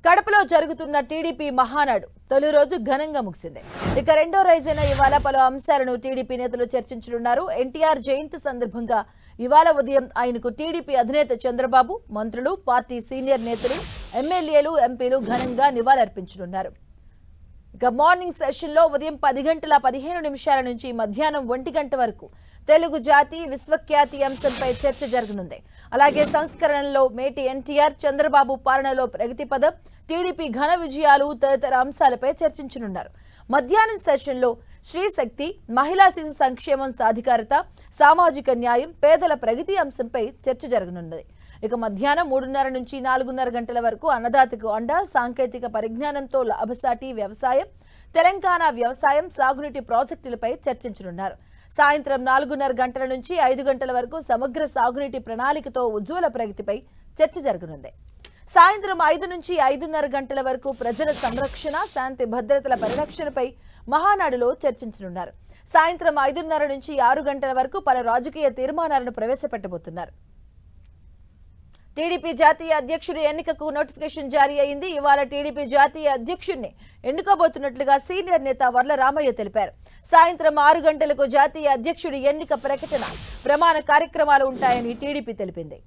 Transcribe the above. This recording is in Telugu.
కడపలో జరుగుతున్న టీడీపీ మహానాడు తొలి రోజు ఘనంగా ముగిసింది. ఇక రెండో రోజైన ఇవాళ పలు అంశాలను టీడీపీ నేతలు చర్చించనున్నారు. ఎన్టీఆర్ జయంతి సందర్భంగా ఇవాళ ఉదయం ఆయనకు టీడీపీ అధినేత చంద్రబాబు, మంత్రులు, పార్టీ సీనియర్ నేతలు, ఎమ్మెల్యేలు, ఎంపీలు ఘనంగా నివాళులర్పించనున్నారు. ఇక మార్నింగ్ సెషన్ లో ఉదయం 10:15 నుంచి మధ్యాహ్నం 1 గంట వరకు తెలుగు జాతి విశ్వఖ్యాతి అంశంపై చర్చ జరగనుంది. అలాగే సంస్కరణలో మేటి ఎన్టీఆర్, చంద్రబాబు పాలనలో ప్రగతి పదం, టీడీపీ ఘన విజయాలు తదితర అంశాలపై చర్చించనున్నారు. మధ్యాహ్నం సెషన్లో స్త్రీశక్తి, మహిళా శిశు సంక్షేమం సాధికారత, సామాజిక న్యాయం, పేదల ప్రగతి అంశంపై చర్చ జరగనున్నది. ఇక మధ్యాహ్నం 3:30 నుంచి 4:30 గంటల వరకు అన్నదాతకు అండ, సాంకేతిక పరిజ్ఞానంతో లాభసాటి వ్యవసాయం, తెలంగాణ వ్యవసాయం, సాగునీటి ప్రాజెక్టులపై చర్చించనున్నారు. సాయంత్రం 4:30 గంటల నుంచి 5 గంటల వరకు సమగ్ర సాగునీటి ప్రణాళికతో ఉజ్వల ప్రగతిపై చర్చ జరగనుంది. సాయంత్రం 5 నుంచి 5:30 గంటల వరకు ప్రజల సంరక్షణ, శాంతి భద్రతల పరిరక్షణపై మహానాడులో చర్చించనున్నారు. సాయంత్రం 5:30 నుంచి 6 గంటల వరకు పలు రాజకీయ తీర్మానాలను ప్రవేశపెట్టబోతున్నారు. టీడీపీ జాతీయ అధ్యక్షుడి ఎన్నికకు నోటిఫికేషన్ జారీ అయింది. ఇవాళ టీడీపీ జాతీయ అధ్యక్షుడిని ఎన్నుకోబోతున్నట్లుగా సీనియర్ నేత వర్ల రామయ్య తెలిపారు. సాయంత్రం 6 గంటలకు జాతీయ అధ్యక్షుడి ఎన్నిక ప్రకటన, ప్రమాణ కార్యక్రమాలు ఉంటాయని టీడీపీ తెలిపింది.